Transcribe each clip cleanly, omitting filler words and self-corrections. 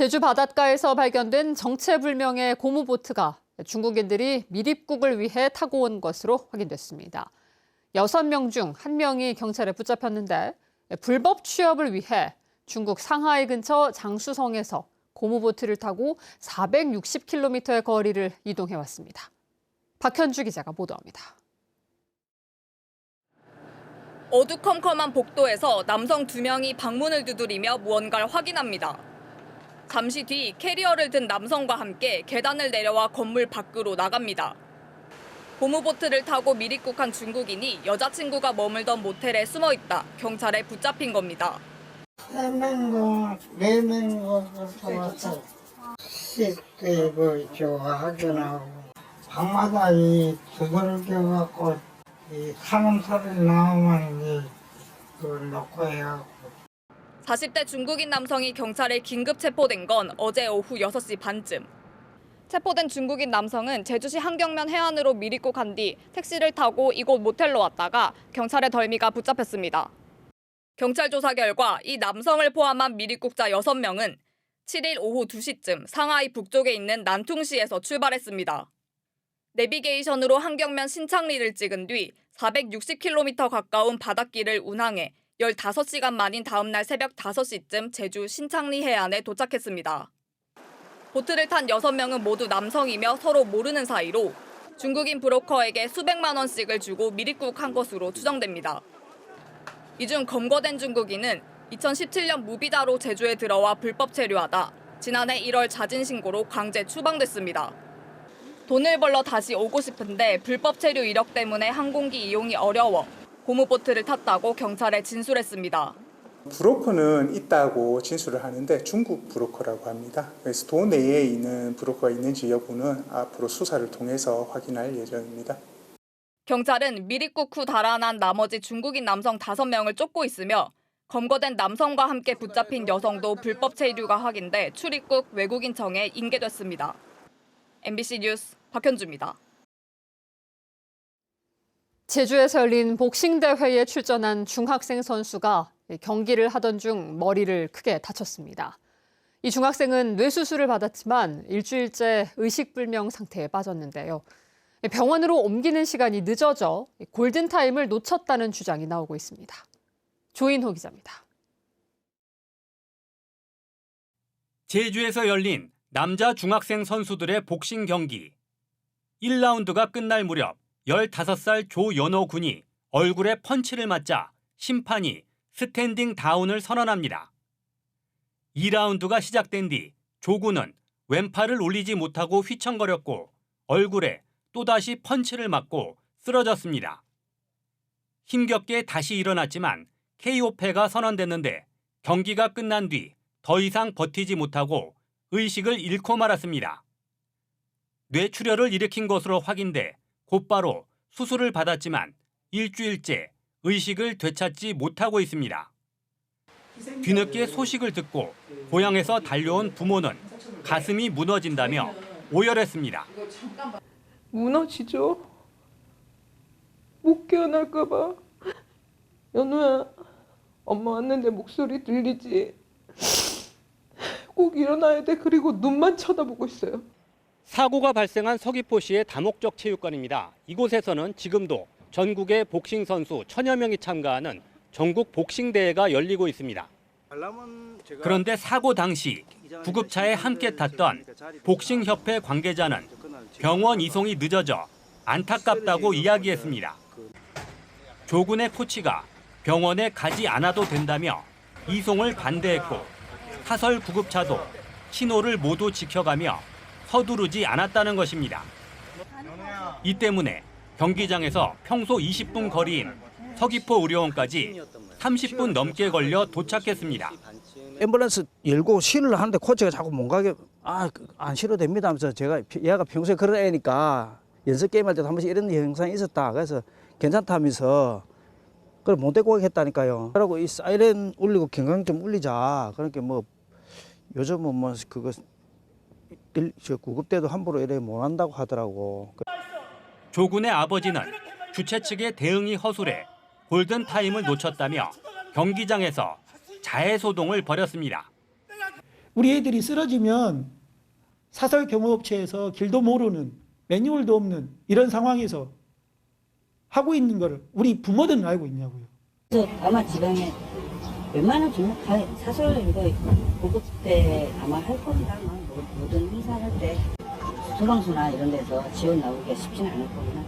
제주 바닷가에서 발견된 정체불명의 고무보트가 중국인들이 미립국을 위해 타고 온 것으로 확인됐습니다. 6명 중 1명이 경찰에 붙잡혔는데 불법 취업을 위해 중국 상하이 근처 장수성에서 고무보트를 타고 460km의 거리를 이동해왔습니다. 박현주 기자가 보도합니다. 어두컴컴한 복도에서 남성 2명이 방문을 두드리며 무언가를 확인합니다. 잠시 뒤 캐리어를 든 남성과 함께 계단을 내려와 건물 밖으로 나갑니다. 고무보트를 타고 미립국한 중국인이 여자친구가 머물던 모텔에 숨어 있다 경찰에 붙잡힌 겁니다. 3명, 4명 왔어. 씻고 입고 좋아하긴 하고 방마다 이 두들겨갖고 이 사람 소리 나오면 그걸 놓고 해갖고. 40대 중국인 남성이 경찰에 긴급 체포된 건 어제 오후 6시 반쯤. 체포된 중국인 남성은 제주시 한경면 해안으로 미립국한 뒤 택시를 타고 이곳 모텔로 왔다가 경찰의 덜미가 붙잡혔습니다. 경찰 조사 결과 이 남성을 포함한 미립국자 6명은 7일 오후 2시쯤 상하이 북쪽에 있는 난퉁시에서 출발했습니다. 내비게이션으로 한경면 신창리를 찍은 뒤 460km 가까운 바닷길을 운항해 15시간 만인 다음 날 새벽 5시쯤 제주 신창리 해안에 도착했습니다. 보트를 탄 6명은 모두 남성이며 서로 모르는 사이로 중국인 브로커에게 수백만 원씩을 주고 미립국한 것으로 추정됩니다. 이 중 검거된 중국인은 2017년 무비자로 제주에 들어와 불법 체류하다 지난해 1월 자진 신고로 강제 추방됐습니다. 돈을 벌러 다시 오고 싶은데 불법 체류 이력 때문에 항공기 이용이 어려워 고무보트를 탔다고 경찰에 진술했습니다. 브로커는 있다고 진술을 하는데 중국 브로커라고 합니다. 그래서 도내에 있는 브로커가 있는지 여부는 앞으로 수사를 통해서 확인할 예정입니다. 경찰은 미립국 후 달아난 나머지 중국인 남성 5명을 쫓고 있으며 검거된 남성과 함께 붙잡힌 여성도 불법 체류가 확인돼 출입국 외국인청에 인계됐습니다. MBC 뉴스 박현주입니다. 제주에서 열린 복싱 대회에 출전한 중학생 선수가 경기를 하던 중 머리를 크게 다쳤습니다. 이 중학생은 뇌수술을 받았지만 일주일째 의식불명 상태에 빠졌는데요. 병원으로 옮기는 시간이 늦어져 골든타임을 놓쳤다는 주장이 나오고 있습니다. 조인호 기자입니다. 제주에서 열린 남자 중학생 선수들의 복싱 경기. 1라운드가 끝날 무렵 15살 조연호 군이 얼굴에 펀치를 맞자 심판이 스탠딩 다운을 선언합니다. 2라운드가 시작된 뒤 조 군은 왼팔을 올리지 못하고 휘청거렸고 얼굴에 또다시 펀치를 맞고 쓰러졌습니다. 힘겹게 다시 일어났지만 KO패가 선언됐는데 경기가 끝난 뒤 더 이상 버티지 못하고 의식을 잃고 말았습니다. 뇌출혈을 일으킨 것으로 확인돼 곧바로 수술을 받았지만 일주일째 의식을 되찾지 못하고 있습니다. 뒤늦게 소식을 듣고 고향에서 달려온 부모는 가슴이 무너진다며 오열했습니다. 무너지죠. 못 깨어날까 봐. 연우야, 엄마 왔는데 목소리 들리지? 꼭 일어나야 돼. 그리고 눈만 쳐다보고 있어요. 사고가 발생한 서귀포시의 다목적 체육관입니다. 이곳에서는 지금도 전국의 복싱 선수 1000여 명이 참가하는 전국 복싱 대회가 열리고 있습니다. 그런데 사고 당시 구급차에 함께 탔던 복싱협회 관계자는 병원 이송이 늦어져 안타깝다고 이야기했습니다. 조 군의 코치가 병원에 가지 않아도 된다며 이송을 반대했고 타설 구급차도 신호를 모두 지켜가며 서두르지 않았다는 것입니다. 이 때문에 경기장에서 평소 20분 거리인 서귀포 의료원까지 30분 넘게 걸려 도착했습니다. 앰뷸런스 열고 실을 하는데 코치가 자꾸 못 가게 안 실어도 됩니다 하면서 제가 얘가 평소에 그런 애니까 연습 게임할 때도 한 번씩 이런 현상이 있었다. 그래서 괜찮다 하면서 그걸 못 데리고 가겠다니까요. 그러고 이 사이렌 울리고 경광 좀 울리자. 그러니까 뭐 요즘은 뭐 그거 구급대도 함부로 이래 못 한다고 하더라고. 조 군의 아버지는 주최 측의 대응이 허술해 골든타임을 놓쳤다며 경기장에서 자해소동을 벌였습니다. 우리 애들이 쓰러지면 사설 경호업체에서 길도 모르는 매뉴얼도 없는 이런 상황에서 하고 있는 걸 우리 부모들은 알고 있냐고요. 아마 지방에 웬만한 사설 이거 보급 때 아마 할 겁니다. 모든 행사할 때 소방서나 이런 데서 지원 나오기가 쉽지는 않을 겁니다.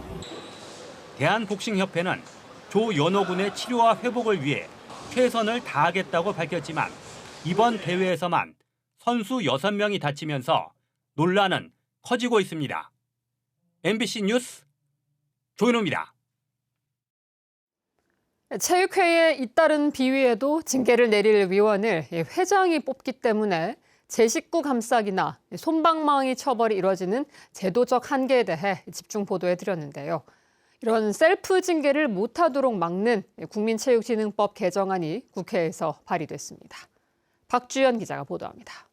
대한복싱협회는 조연호 군의 치료와 회복을 위해 최선을 다하겠다고 밝혔지만 이번 대회에서만 선수 6명이 다치면서 논란은 커지고 있습니다. MBC 뉴스 조현우입니다. 체육회에 잇따른 비위에도 징계를 내릴 위원을 회장이 뽑기 때문에 제 식구 감싸기나 솜방망이 처벌이 이뤄지는 제도적 한계에 대해 집중 보도해드렸는데요. 이런 셀프 징계를 못하도록 막는 국민체육진흥법 개정안이 국회에서 발의됐습니다. 박주연 기자가 보도합니다.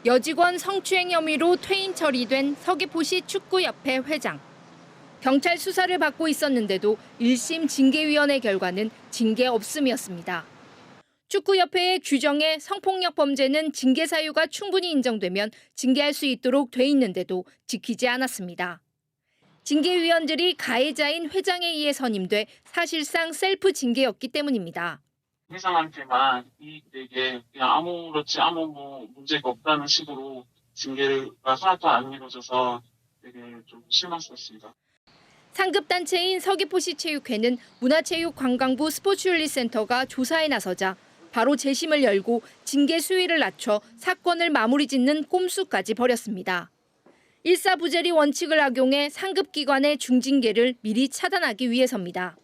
여직원 성추행 혐의로 퇴임 처리된 서귀포시 축구협회 회장. 경찰 수사를 받고 있었는데도 1심 징계위원회 결과는 징계 없음이었습니다. 축구협회의 규정에 성폭력 범죄는 징계 사유가 충분히 인정되면 징계할 수 있도록 돼 있는데도 지키지 않았습니다. 징계위원들이 가해자인 회장에 의해 선임돼 사실상 셀프 징계였기 때문입니다. 회장한테만 이익되게 그냥 아무 문제가 없다는 식으로 징계가 하나도 안 이루어져서 되게 좀 실망스럽습니다. 상급단체인 서귀포시 체육회는 문화체육관광부 스포츠윤리센터가 조사에 나서자 바로 재심을 열고 징계 수위를 낮춰 사건을 마무리 짓는 꼼수까지 벌였습니다. 일사부재리 원칙을 악용해 상급기관의 중징계를 미리 차단하기 위해서입니다.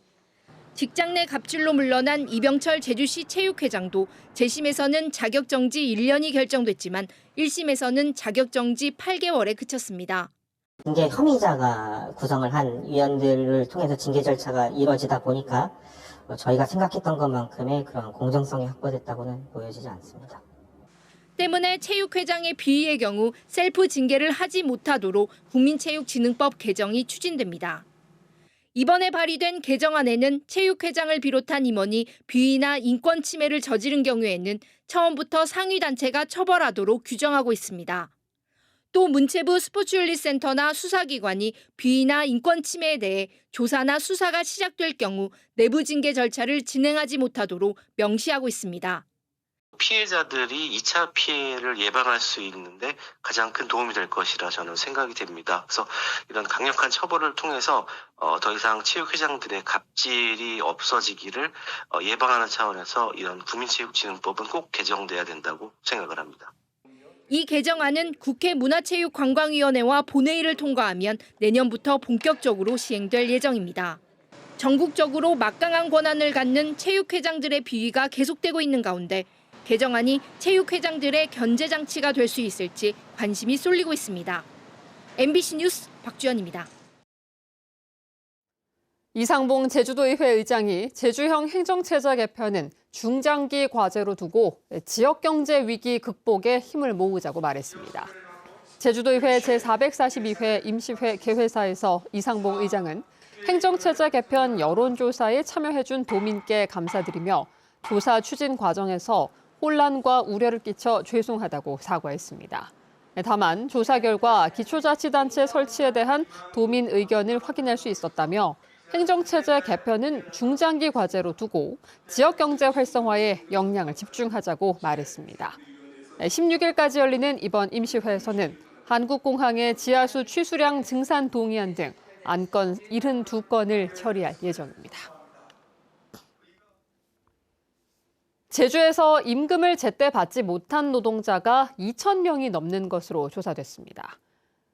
직장 내 갑질로 물러난 이병철 제주시 체육회장도 재심에서는 자격정지 1년이 결정됐지만 1심에서는 자격정지 8개월에 그쳤습니다. 징계 혐의자가 구성을 한 위원들을 통해서 징계 절차가 이루어지다 보니까 저희가 생각했던 것만큼의 그런 공정성이 확보됐다고는 보여지지 않습니다. 때문에 체육회장의 비위의 경우 셀프 징계를 하지 못하도록 국민체육진흥법 개정이 추진됩니다. 이번에 발의된 개정안에는 체육회장을 비롯한 임원이 비위나 인권 침해를 저지른 경우에는 처음부터 상위단체가 처벌하도록 규정하고 있습니다. 또 문체부 스포츠윤리센터나 수사기관이 비위나 인권 침해에 대해 조사나 수사가 시작될 경우 내부 징계 절차를 진행하지 못하도록 명시하고 있습니다. 피해자들이 2차 피해를 예방할 수 있는데 가장 큰 도움이 될 것이라 저는 생각이 됩니다. 그래서 이런 강력한 처벌을 통해서 더 이상 체육회장들의 갑질이 없어지기를 예방하는 차원에서 이런 국민체육진흥법은 꼭 개정돼야 된다고 생각을 합니다. 이 개정안은 국회 문화체육관광위원회와 본회의를 통과하면 내년부터 본격적으로 시행될 예정입니다. 전국적으로 막강한 권한을 갖는 체육회장들의 비위가 계속되고 있는 가운데 개정안이 체육회장들의 견제 장치가 될 수 있을지 관심이 쏠리고 있습니다. MBC 뉴스 박주연입니다. 이상봉 제주도의회 의장이 제주형 행정체제 개편은 중장기 과제로 두고 지역경제 위기 극복에 힘을 모으자고 말했습니다. 제주도의회 제442회 임시회 개회사에서 이상봉 의장은 행정체제 개편 여론조사에 참여해준 도민께 감사드리며 조사 추진 과정에서 혼란과 우려를 끼쳐 죄송하다고 사과했습니다. 다만 조사 결과 기초자치단체 설치에 대한 도민 의견을 확인할 수 있었다며 행정체제 개편은 중장기 과제로 두고 지역경제 활성화에 역량을 집중하자고 말했습니다. 16일까지 열리는 이번 임시회에서는 한국공항의 지하수 취수량 증산 동의안 등 안건 72건을 처리할 예정입니다. 제주에서 임금을 제때 받지 못한 노동자가 2,000명이 넘는 것으로 조사됐습니다.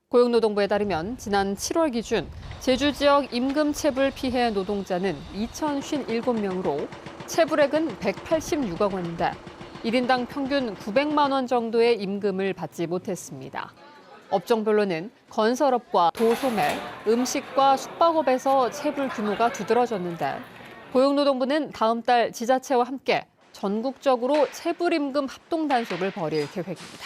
고용노동부에 따르면 지난 7월 기준 제주 지역 임금 체불 피해 노동자는 2,057명으로 체불액은 186억 원인데 1인당 평균 900만 원 정도의 임금을 받지 못했습니다. 업종별로는 건설업과 도소매, 음식과 숙박업에서 체불 규모가 두드러졌는데 고용노동부는 다음 달 지자체와 함께 전국적으로 체불임금 합동단속을 벌일 계획입니다.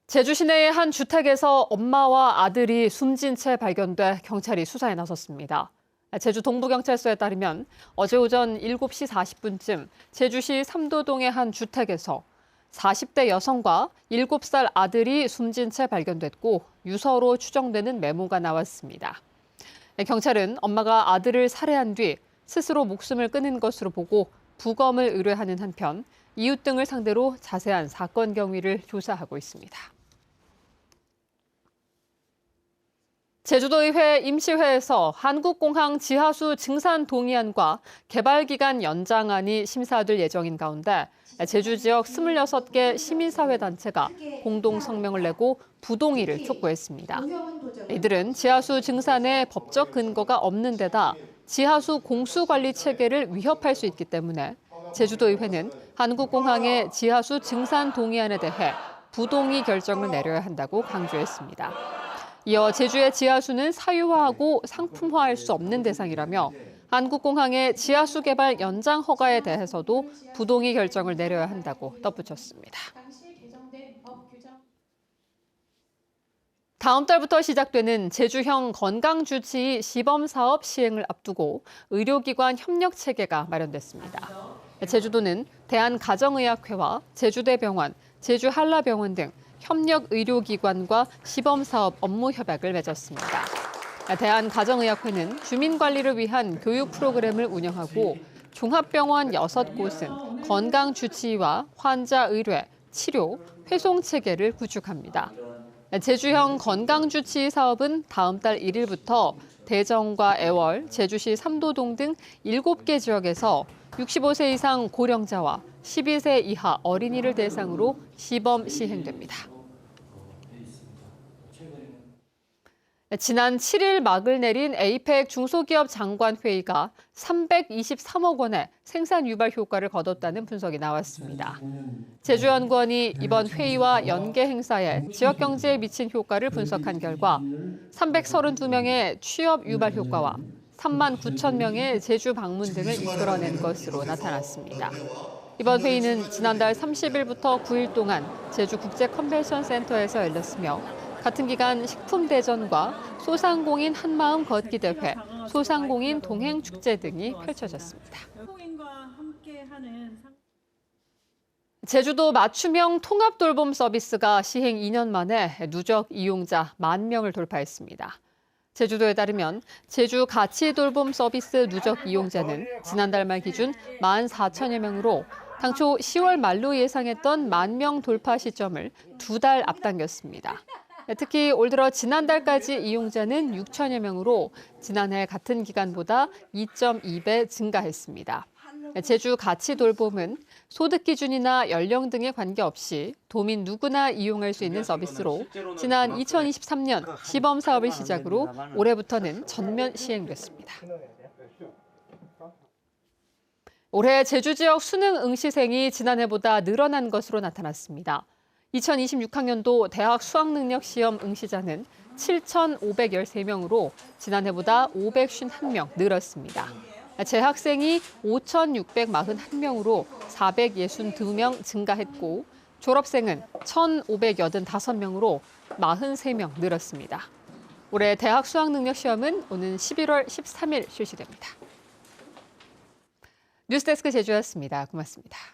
제주 시내의 한 주택에서 엄마와 아들이 숨진 채 발견돼 경찰이 수사에 나섰습니다. 제주 동부경찰서에 따르면 어제 오전 7시 40분쯤 제주시 삼도동의 한 주택에서 40대 여성과 7살 아들이 숨진 채 발견됐고 유서로 추정되는 메모가 나왔습니다. 경찰은 엄마가 아들을 살해한 뒤 스스로 목숨을 끊은 것으로 보고 부검을 의뢰하는 한편 이웃 등을 상대로 자세한 사건 경위를 조사하고 있습니다. 제주도의회 임시회에서 한국공항 지하수 증산 동의안과 개발기간 연장안이 심사될 예정인 가운데 제주 지역 26개 시민사회단체가 공동 성명을 내고 부동의를 촉구했습니다. 이들은 지하수 증산에 법적 근거가 없는 데다 지하수 공수관리 체계를 위협할 수 있기 때문에 제주도의회는 한국공항의 지하수 증산 동의안에 대해 부동의 결정을 내려야 한다고 강조했습니다. 이어 제주의 지하수는 사유화하고 상품화할 수 없는 대상이라며 한국공항의 지하수 개발 연장 허가에 대해서도 부동의 결정을 내려야 한다고 덧붙였습니다. 다음 달부터 시작되는 제주형 건강주치의 시범사업 시행을 앞두고 의료기관 협력 체계가 마련됐습니다. 제주도는 대한가정의학회와 제주대병원, 제주한라병원 등 협력 의료기관과 시범사업 업무 협약을 맺었습니다. 대한가정의학회는 주민관리를 위한 교육 프로그램을 운영하고 종합병원 6곳은 건강주치의와 환자 의뢰, 치료, 회송 체계를 구축합니다. 제주형 건강주치의 사업은 다음 달 1일부터 대정과 애월, 제주시 삼도동 등 7개 지역에서 65세 이상 고령자와 12세 이하 어린이를 대상으로 시범 시행됩니다. 지난 7일 막을 내린 에이펙 중소기업 장관회의가 323억 원의 생산 유발 효과를 거뒀다는 분석이 나왔습니다. 제주연구원이 이번 회의와 연계 행사에 지역 경제에 미친 효과를 분석한 결과 332명의 취업 유발 효과와 3만 9천 명의 제주 방문 등을 이끌어낸 것으로 나타났습니다. 이번 회의는 지난달 30일부터 9일 동안 제주 국제 컨벤션 센터에서 열렸으며 같은 기간 식품대전과 소상공인 한마음 걷기 대회, 소상공인 동행축제 등이 펼쳐졌습니다. 제주도 맞춤형 통합돌봄 서비스가 시행 2년 만에 누적 이용자 10,000명을 돌파했습니다. 제주도에 따르면 제주 가치돌봄 서비스 누적 이용자는 지난달 말 기준 14,000여 명으로 당초 10월 말로 예상했던 10,000명 돌파 시점을 2달 앞당겼습니다. 특히 올 들어 지난달까지 이용자는 6천여 명으로 지난해 같은 기간보다 2.2배 증가했습니다. 제주 가치돌봄은 소득 기준이나 연령 등에 관계없이 도민 누구나 이용할 수 있는 서비스로 지난 2023년 시범 사업을 시작으로 올해부터는 전면 시행됐습니다. 올해 제주 지역 수능 응시생이 지난해보다 늘어난 것으로 나타났습니다. 2026학년도 대학 수학능력시험 응시자는 7,513명으로 지난해보다 551명 늘었습니다. 재학생이 5,641명으로 462명 증가했고 졸업생은 1,585명으로 43명 늘었습니다. 올해 대학 수학능력시험은 오는 11월 13일 실시됩니다. 뉴스데스크 제주였습니다. 고맙습니다.